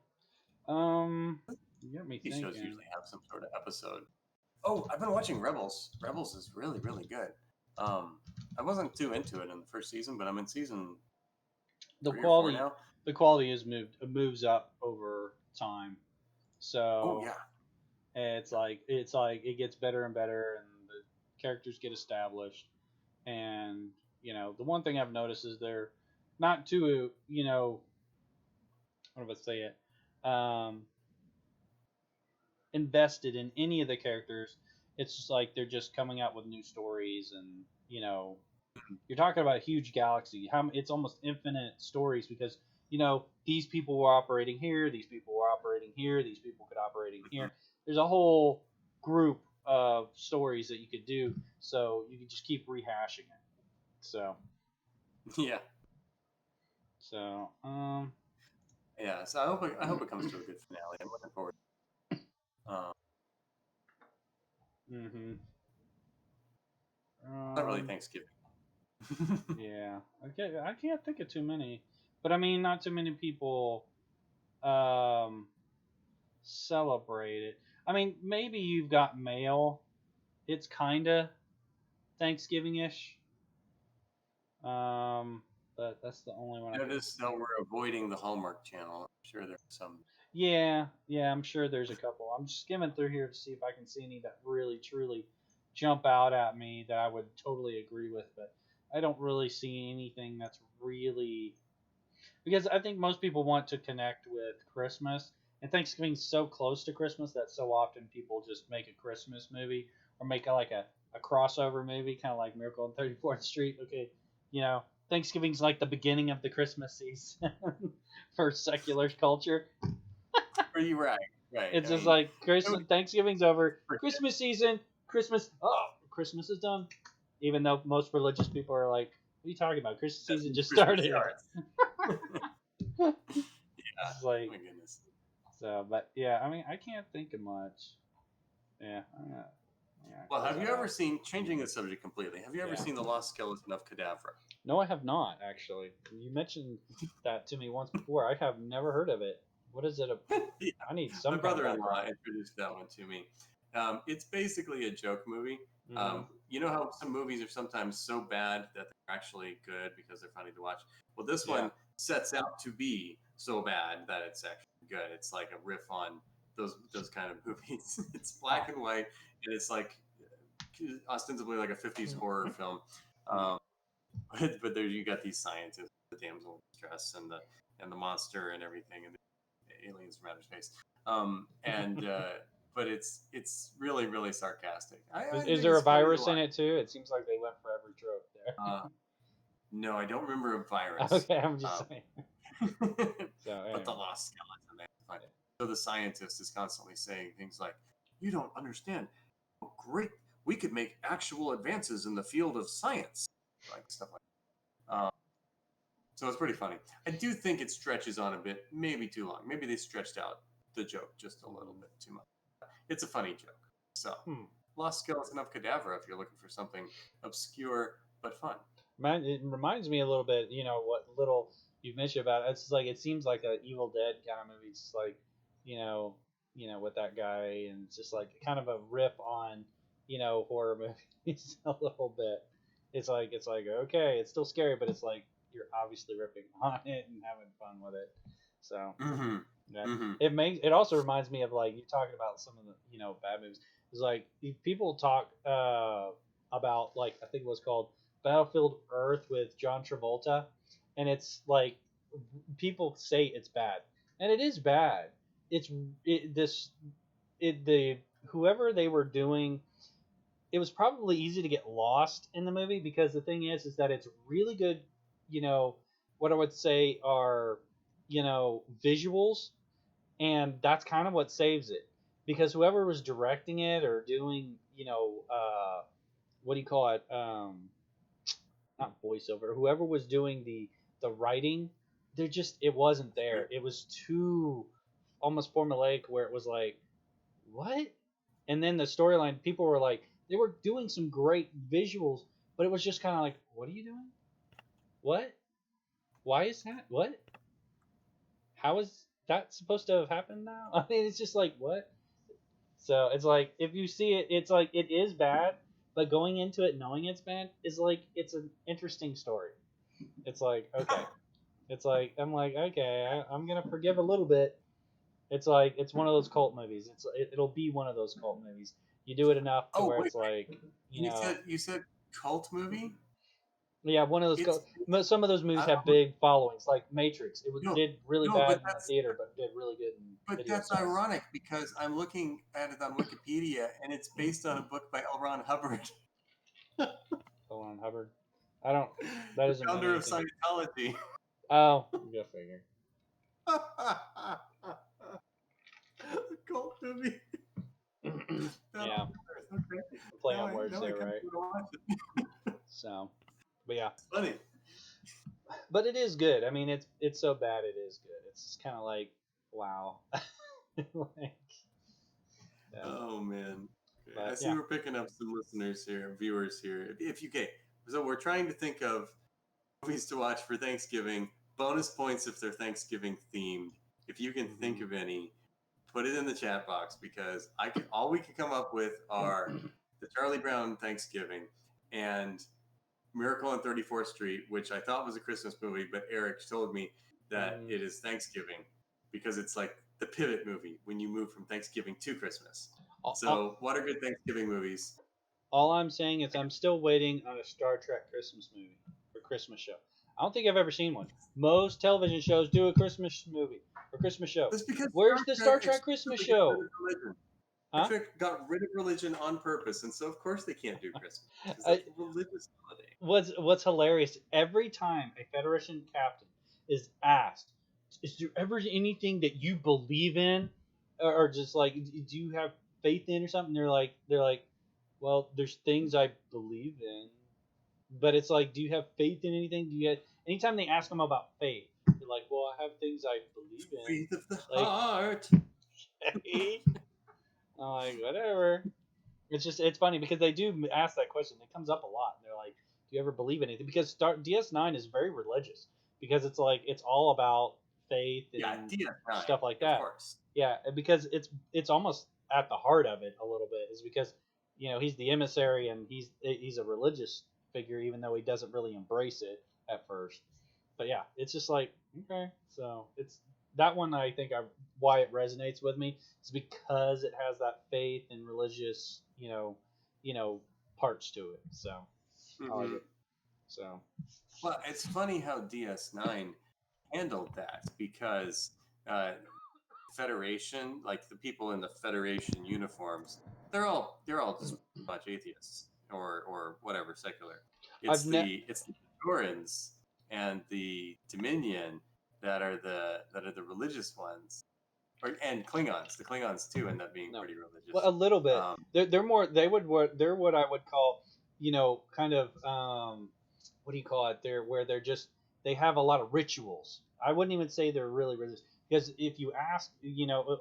got me thinking. Shows usually have some sort of episode. Oh, I've been watching Rebels. Rebels is really, really good. I wasn't too into it in the first season, but I'm in season. The quality moves up over time. So it's like it gets better and better, and the characters get established. And the one thing I've noticed is they're not too how do I say it invested in any of the characters. It's just like they're just coming out with new stories, and you're talking about a huge galaxy. It's almost infinite stories because these people were operating here, these people were operating here, these people could operating here. There's a whole group of stories that you could do, so you could just keep rehashing it. So yeah. So yeah. So I hope it comes to a good finale. I'm looking forward. Not really Thanksgiving. Yeah, I can't think of too many, but I mean, not too many people celebrate it. I mean, maybe you've got mail. It's kind of Thanksgiving-ish. But that's the only one. Notice that we're avoiding the Hallmark Channel. I'm sure there's some. Yeah, I'm sure there's a couple. I'm just skimming through here to see if I can see any that really, truly jump out at me that I would totally agree with, but I don't really see anything that's really. Because I think most people want to connect with Christmas, and Thanksgiving's so close to Christmas that so often people just make a Christmas movie or make a crossover movie, kind of like Miracle on 34th Street. Okay, Thanksgiving's like the beginning of the Christmas season for secular culture. Are you right? Right. It's just like Christmas, Thanksgiving's over, Christmas season, Christmas is done. Even though most religious people are like, what are you talking about? Christmas season just started. Yeah. It's like, oh my goodness. So, but yeah, I mean, I can't think of much. Yeah. Well, have you ever seen, changing the subject completely, have you ever seen The Lost Skeleton of Cadavra? No, I have not, actually. You mentioned that to me once before. I have never heard of it. What is it? Yeah. I need some. My brother-in-law introduced that one to me. It's basically a joke movie. Mm-hmm. You know how some movies are sometimes so bad that they're actually good because they're funny to watch? Well, this one sets out to be so bad that it's actually good. It's like a riff on those kind of movies. It's black and white, and it's like ostensibly like a 50s horror film. But there you got these scientists, the damsel in distress, and the monster and everything, and the aliens from outer space. But it's really, really sarcastic. Is there a virus in it too? It seems like they went for every trope there. No, I don't remember a virus. Okay, I'm just saying. So, anyway. But the lost skeleton, they find it. So the scientist is constantly saying things like, "You don't understand. Oh, great, we could make actual advances in the field of science," like stuff like that. So it's pretty funny. I do think it stretches on a bit, maybe too long. Maybe they stretched out the joke just a little bit too much. It's a funny joke. So, Lost Skeleton of Cadavra, if you're looking for something obscure but fun. Man, it reminds me a little bit, what little you've mentioned about it. It's just like, it seems like an Evil Dead kind of movie. It's like, with that guy, and it's just like kind of a riff on, horror movies a little bit. It's like, okay, it's still scary, but it's like you're obviously ripping on it and having fun with it. So it also reminds me of, like, you talking about some of the bad movies. It's like people talk about, like, I think it was called Battlefield Earth with John Travolta, and it's like people say it's bad, and it is bad. Whoever they were doing, it was probably easy to get lost in the movie, because the thing is that it's really good. What I would say are visuals, and that's kind of what saves it, because whoever was directing it or doing what do you call it, not voiceover, whoever was doing the writing, it wasn't there. It was too almost formulaic, where it was like, what? And then the storyline, people were like, they were doing some great visuals, but it was just kind of like, what are you doing? What? Why is that? What? How is that supposed to have happened now? I mean, it's just like, what? So it's like, if you see it, it's like, it is bad, but going into it knowing it's bad is like, it's an interesting story. It's like, okay. It's like, I'm like, okay, I'm going to forgive a little bit. It's like, it's one of those cult movies. It'll be one of those cult movies. You do it enough to where it's like, you said cult movie? Yeah, one of those. Some of those movies have big followings, like Matrix. Did really bad in the theater, but did really good in But that's ironic, because I'm looking at it on Wikipedia, and it's based on a book by L. Ron Hubbard. L. Ron Hubbard. I don't. That isn't the founder of Scientology. Oh, go figure. Cult movie. Yeah. Okay. Play on words there, right? So. But yeah, it's funny. But it is good. I mean, it's so bad it is good. It's kind of like, wow. Oh man, I see we're picking up some listeners here, viewers here. So we're trying to think of movies to watch for Thanksgiving. Bonus points if they're Thanksgiving themed. If you can think of any, put it in the chat box, because all we can come up with are the Charlie Brown Thanksgiving and Miracle on 34th Street, which I thought was a Christmas movie, but Eric told me that it is Thanksgiving, because it's like the pivot movie when you move from Thanksgiving to Christmas. So what are good Thanksgiving movies? All I'm saying is I'm still waiting on a Star Trek Christmas movie or Christmas show. I don't think I've ever seen one. Most television shows do a Christmas movie or Christmas show. That's because Where's the Star Trek Christmas show? Star Trek got rid of religion on purpose, and so of course they can't do Christmas because that's a religious holiday. What's hilarious? Every time a Federation captain is asked, "Is there ever anything that you believe in, or just like do you have faith in or something?" They're like, "Well, there's things I believe in, but it's like, do you have faith in anything? Do you have?" Anytime they ask them about faith, they're like, "Well, I have things I believe in." Faith of the like, heart. I'm like, whatever. It's funny because they do ask that question. It comes up a lot. They're like, "Do you ever believe in anything?" Because DS9 is very religious because it's like it's all about faith and DS9, stuff like that. Of course. Yeah, because it's almost at the heart of it a little bit is because he's the emissary and he's a religious figure even though he doesn't really embrace it at first. But yeah, it's just like okay, so it's that one I think why it resonates with me is because it has that faith and religious parts to it. So I like it. So well, it's funny how DS9 handled that because Federation, like the people in the Federation uniforms, they're all just much atheists or whatever secular. It's the Bajorans and the Dominion that are the religious ones, and Klingons. The Klingons too end up being pretty religious. Well, a little bit. They're more. They're what I would call kind of what do you call it? Where they have a lot of rituals. I wouldn't even say they're really religious because if you ask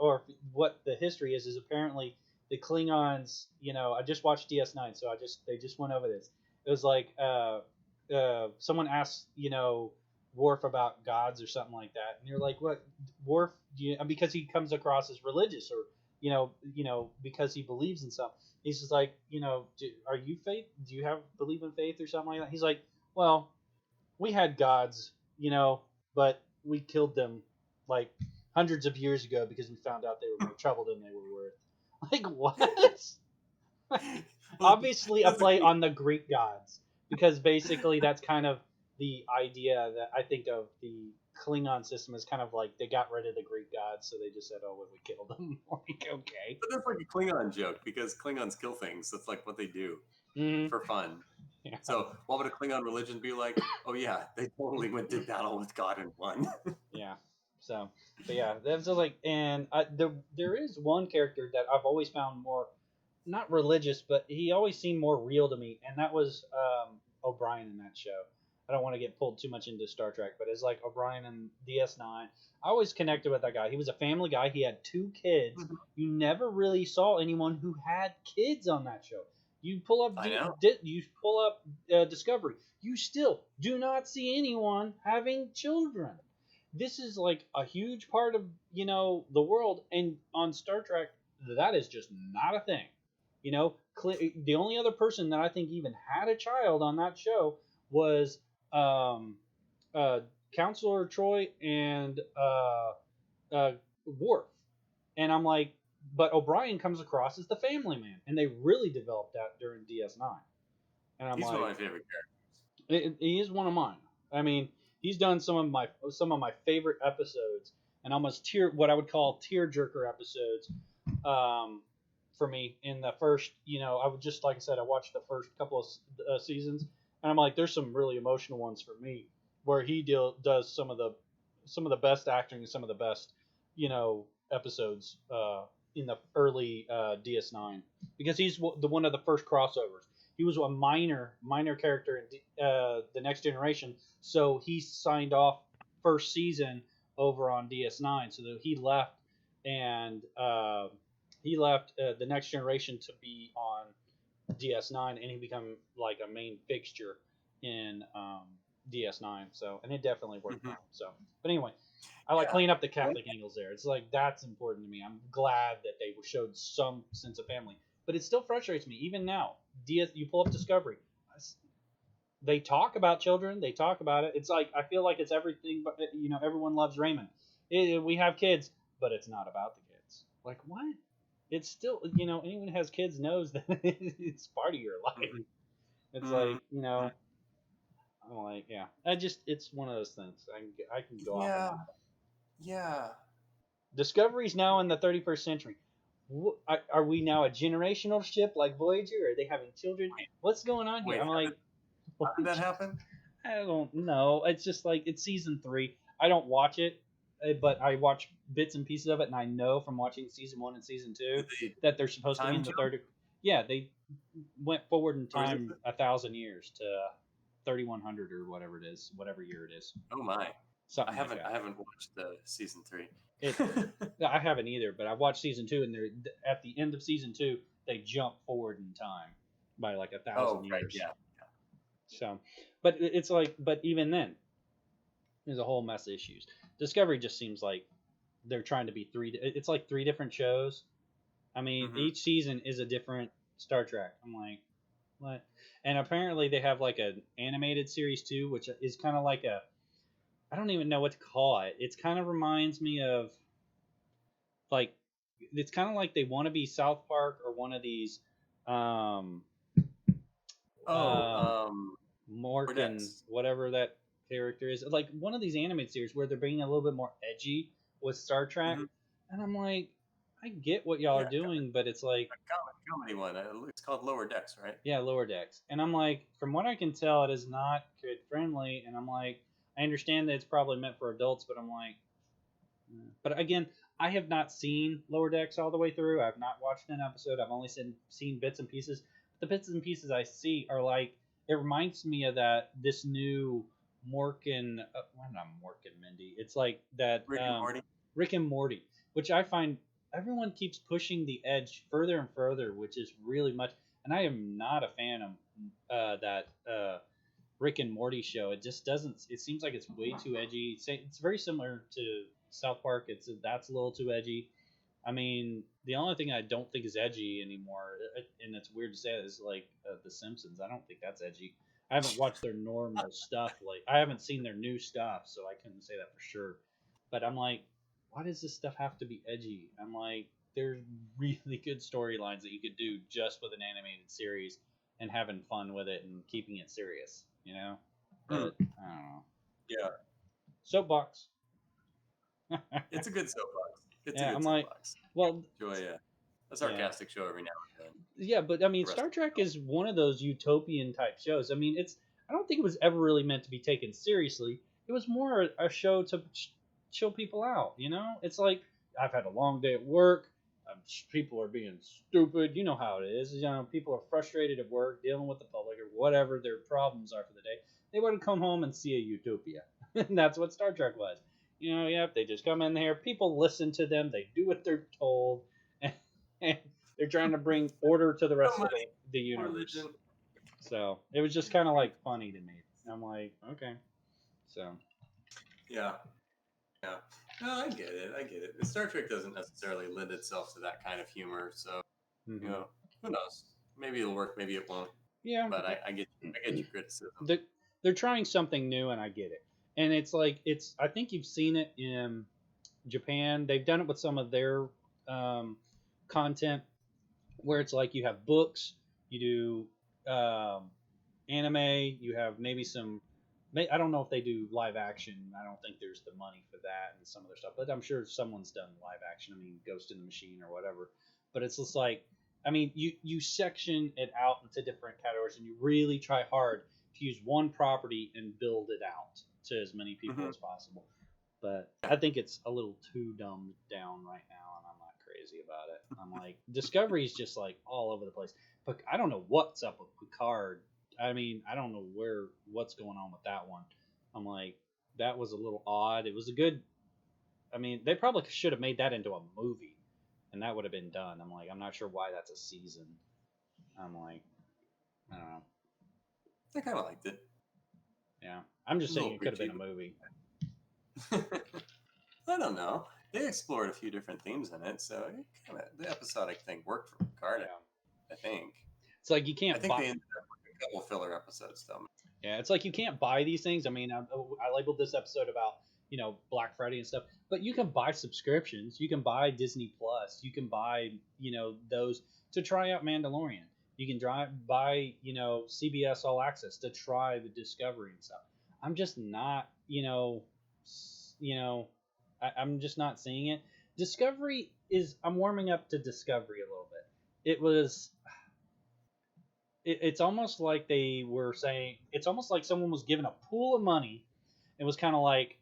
or what the history is apparently the Klingons. I just watched DS9, so they just went over this. It was like someone asked Worf about gods or something like that, and you're like, "What, Worf? Because he comes across as religious, or because he believes in something." He's just like, "Are you faith? Do you believe in faith or something like that?" He's like, "Well, we had gods, but we killed them like hundreds of years ago because we found out they were more trouble than they were worth." Like what? Obviously, a play on the Greek gods because basically that's kind of the idea that I think of the Klingon system is kind of like they got rid of the Greek gods, so they just said, "Oh, well, we killed them." Like, okay. But that's like a Klingon joke because Klingons kill things. That's like what they do for fun. Yeah. So what would a Klingon religion be like? Oh yeah, they totally went to battle with God and won. Yeah. So, but yeah, that's just like, and there is one character that I've always found more, not religious, but he always seemed more real to me, and that was O'Brien in that show. I don't want to get pulled too much into Star Trek, but it's like O'Brien in DS9. I always connected with that guy. He was a family guy. He had 2 kids. Mm-hmm. You never really saw anyone who had kids on that show. You pull up Discovery. You still do not see anyone having children. This is like a huge part of the world, and on Star Trek, that is just not a thing. The only other person that I think even had a child on that show was Counselor Troy and Worf, and I'm like, but O'Brien comes across as the family man, and they really developed that during DS9. And he's one of my favorite characters. He is one of mine. I mean, he's done some of my favorite episodes, and almost what I would call tearjerker episodes. For me, in the first, I would just like I said, I watched the first couple of seasons, and I'm like, there's some really emotional ones for me, where he does some of the best acting and some of the best, episodes in the early DS9, because he's one of the first crossovers. He was a minor character in the Next Generation, so he signed off first season over on DS9. So that he left, and the Next Generation to be on DS9, and he became like a main fixture in DS9. So, and it definitely worked out. So, but anyway, I like cleaning up the Catholic angles there. It's like that's important to me. I'm glad that they showed some sense of family, but it still frustrates me even now. You pull up Discovery, they talk about children, they talk about it. It's like I feel like it's everything, but everyone loves Raymond. We have kids, but it's not about the kids. Like what? It's still anyone who has kids knows that it's part of your life. It's like I'm like, yeah, it's one of those things. I can go off Yeah, on. yeah. Discovery's now in the 31st century. Are we now a generational ship like Voyager? Are they having children? Wait, What's going on here? wait. I'm like, How did that happen? I don't know. It's just like it's season 3. I don't watch it, but I watch bits and pieces of it, and I know from watching season 1 and season 2 Did they that they're supposed to be time in the jump, third. Yeah, they went forward in or is it? time 1,000 years to 3,100 or whatever it is, whatever year it is, Oh my! something like I that. haven't watched the season 3. It I haven't either, but I watched season 2, and they're at the end of season 2 they jump forward in time by like 1,000 Oh right, years. yeah. So, but it's like, but even then, there's a whole mess of issues. Discovery just seems like they're trying to be three. It's like 3 different shows. I mean, Mm-hmm. each season is a different Star Trek. I'm like, what? And apparently they have like an animated series too, which is kind of like a, I don't even know what to call it. It's kind of reminds me of like, it's kind of like they want to be South Park or one of these, um, Oh, um, Lower Morgan, Decks. whatever that character is, like one of these animated series where they're being a little bit more edgy with Star Trek, Mm-hmm. and I'm like, I get what y'all are Yeah, doing, but it's like, comedy one. It's called Lower Decks, right? yeah, Lower Decks, and I'm like, from what I can tell, it is not kid friendly, and I'm like, I understand that it's probably meant for adults, but I'm like, but again, I have not seen Lower Decks all the way through. I've not watched an episode. I've only seen bits and pieces. The bits and pieces I see are like, it reminds me of that this new Mork well, not Mork and Mindy. It's like that Rick and Morty. Rick and Morty, which I find everyone keeps pushing the edge further and further, which is really much. And I am not a fan of that Rick and Morty show. It just doesn't. It seems like it's way too edgy. It's very similar to South Park. That's a little too edgy. I mean, the only thing I don't think is edgy anymore, and it's weird to say, is like The Simpsons. I don't think that's edgy. I haven't watched their normal stuff. Like I haven't seen their new stuff, so I couldn't say that for sure. But I'm like, why does this stuff have to be edgy? I'm like, there's really good storylines that you could do just with an animated series and having fun with it and keeping it serious, you know? But I don't know. Yeah, Soapbox. it's a good soapbox. It's a Yeah, good I'm like, soapbox. well, Enjoy a yeah, sarcastic show every now and then. yeah, but I mean, The rest Star of Trek is one of those utopian type shows. I mean, I don't think it was ever really meant to be taken seriously. It was more a show to chill people out, you know? It's like, I've had a long day at work. People are being stupid. You know how it is. You know, people are frustrated at work, dealing with the public or whatever their problems are for the day. They want to come home and see a utopia. And that's what Star Trek was. You know, yep, they just come in there. People listen to them. They do what they're told. And they're trying to bring order to the rest of the universe. religion. So it was just kind of like funny to me. I'm like, okay. So Yeah, yeah. No, I get it. I get it. Star Trek doesn't necessarily lend itself to that kind of humor, so mhm. you know, who knows? Maybe it'll work. Maybe it won't. Yeah, But I get your criticism. they're trying something new, and I get it. And it's like I think you've seen it in Japan. They've done it with some of their content, where it's like you have books, you do anime, you have maybe some. I don't know if they do live action. I don't think there's the money for that and some other stuff, but I'm sure someone's done live action. I mean, Ghost in the Machine or whatever. But it's just like, I mean, you section it out into different categories, and you really try hard to use one property and build it out to as many people as possible. But I think it's a little too dumbed down right now, and I'm not crazy about it. I'm like, Discovery's just like all over the place. But I don't know what's up with Picard. I mean, I don't know what's going on with that one. I'm like, that was a little odd. It was a good. I mean, they probably should have made that into a movie, and that would have been done. I'm like, I'm not sure why that's a season. I'm like, I don't know. I kind of liked it. Yeah, I'm just saying it could have been a movie. I don't know. They explored a few different themes in it, so the episodic thing worked for Picard. Yeah. I think. It's like you can't. I think they ended up with a couple filler episodes, though. Yeah, it's like you can't buy these things. I mean, I labeled this episode about Black Friday and stuff, but you can buy subscriptions. You can buy Disney Plus. You can buy those to try out Mandalorian. You can buy, CBS All Access to try the Discovery and stuff. I'm just not, I'm just not seeing it. Discovery is. I'm warming up to Discovery a little bit. It's almost like they were saying. It's almost like someone was given a pool of money. It was kind of like,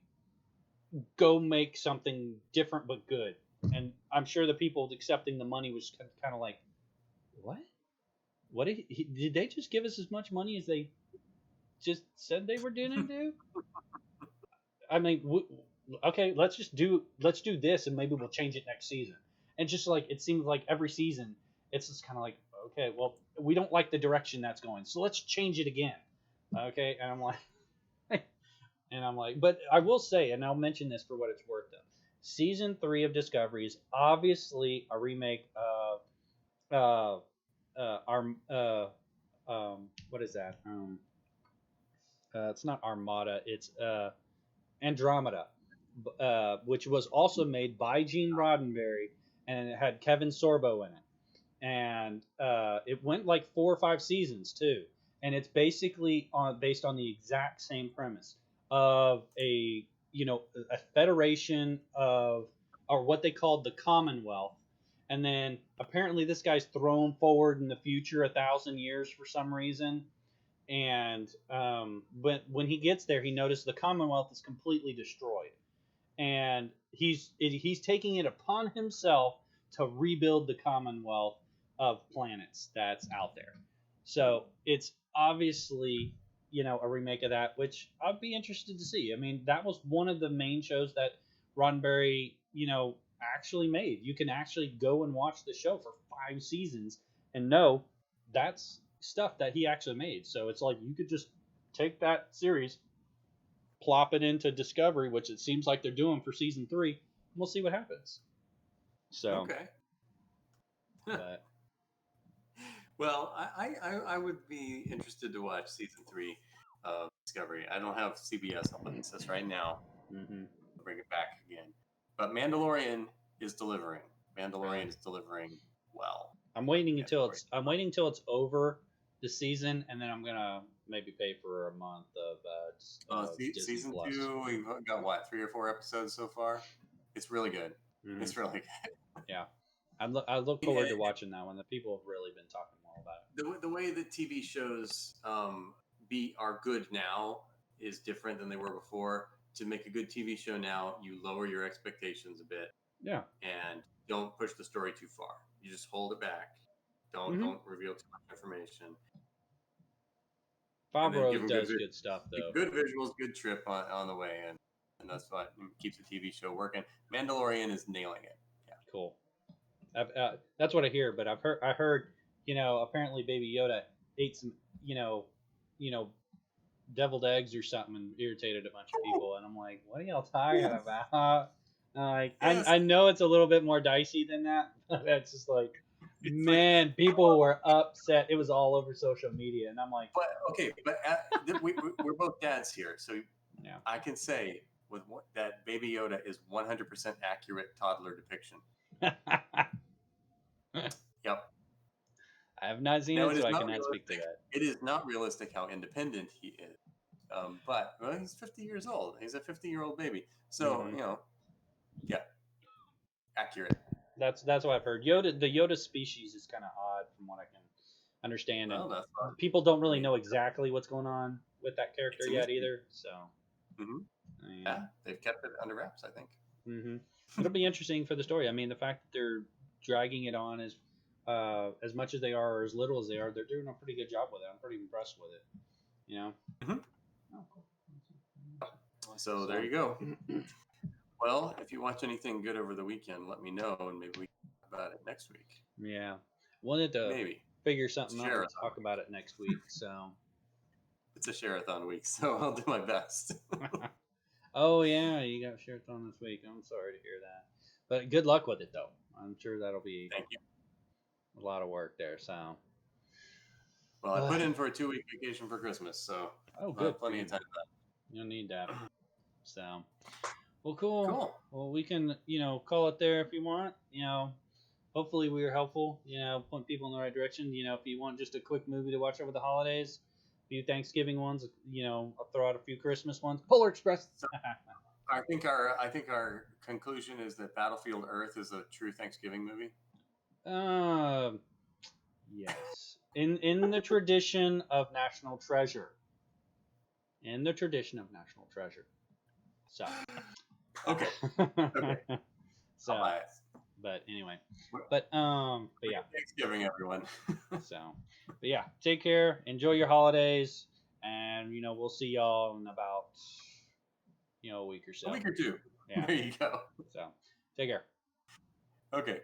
go make something different but good. And I'm sure the people accepting the money was kind of like, what? What did they just give us as much money as they just said they were going to do? I mean, okay, let's do this, and maybe we'll change it next season. And just like it seems like every season, it's just kind of like, okay, well, we don't like the direction that's going, so let's change it again. Okay, and I'm like, but I will say, and I'll mention this for what it's worth, though. Season 3 of Discovery is obviously a remake of what is that? It's not Armada. It's Andromeda, which was also made by Gene Roddenberry, and it had Kevin Sorbo in it, and it went like 4 or 5 seasons too, and it's basically based on the exact same premise of a federation of, or what they called the Commonwealth, and then apparently this guy's thrown forward in the future 1,000 years for some reason. And but when he gets there, he notices the Commonwealth is completely destroyed, and he's taking it upon himself to rebuild the Commonwealth of planets that's out there. So it's obviously a remake of that, which I'd be interested to see. I mean, that was one of the main shows that Roddenberry actually made. You can actually go and watch the show for 5 seasons and know that's stuff that he actually made. So it's like you could just take that series, plop it into Discovery, which it seems like they're doing for season 3, and we'll see what happens. So okay. But, well, I would be interested to watch season 3 of Discovery. I don't have CBS on this right now. Mm-hmm. I'll bring it back again. But Mandalorian is delivering. Mandalorian is delivering well. I'm waiting until it's over the season, and then I'm gonna maybe pay for a month of season Plus. 2. We've got what, 3 or 4 episodes so far. It's really good. Mm-hmm. It's really good. Yeah, I look forward to watching that one. The people have really been talking more about it. The way that TV shows are good now is different than they were before. To make a good TV show now, you lower your expectations a bit. Yeah. And don't push the story too far. You just hold it back. Don't reveal too much information. Favreau does good stuff, though. Good visuals, good trip on the way, and that's what keeps the TV show working. Mandalorian is nailing it. Yeah. Cool. That's what I hear, but I heard, apparently Baby Yoda ate some, deviled eggs or something and irritated a bunch of people, and I'm like, what are y'all talking about? I know it's a little bit more dicey than that, but that's just like, man, people were upset. It was all over social media, and I'm like, we're both dads here, so yeah, I can say that Baby Yoda is 100% accurate toddler depiction. Yep. I have not seen it, so I cannot speak to that. It is not realistic how independent he is, but he's 50 years old. He's a 50-year-old baby, so yeah, accurate. That's what I've heard. The Yoda species is kind of odd from what I can understand, and people don't really know exactly what's going on with that character yet either. So, yeah, they've kept it under wraps, I think. It'll be interesting for the story. I mean, the fact that they're dragging it on as much as they are or as little as they are, they're doing a pretty good job with it. I'm pretty impressed with it. Oh, cool. So there you go. Well, if you watch anything good over the weekend, let me know, and maybe we can talk about it next week. Yeah. Wanted to figure something out and talk about it next week. So it's a share-a-thon week, so I'll do my best. Oh, yeah, you got share-a-thon this week. I'm sorry to hear that. But good luck with it, though. I'm sure that'll be a lot of work there. So. Well, I put in for a 2-week vacation for Christmas, so good. Plenty of time for that. You'll need that. So, well, cool. Well, we can, call it there if you want. hopefully we were helpful. Point people in the right direction. If you want just a quick movie to watch over the holidays, a few Thanksgiving ones. I'll throw out a few Christmas ones. Polar Express. So, I think our conclusion is that Battlefield Earth is a true Thanksgiving movie. Yes. In the tradition of National Treasure. In the tradition of National Treasure. So. Okay. So. But anyway. But yeah. Thanksgiving, everyone. But yeah, take care. Enjoy your holidays, and we'll see y'all in about a week or so. A week or two. Yeah. There you go. So take care. Okay.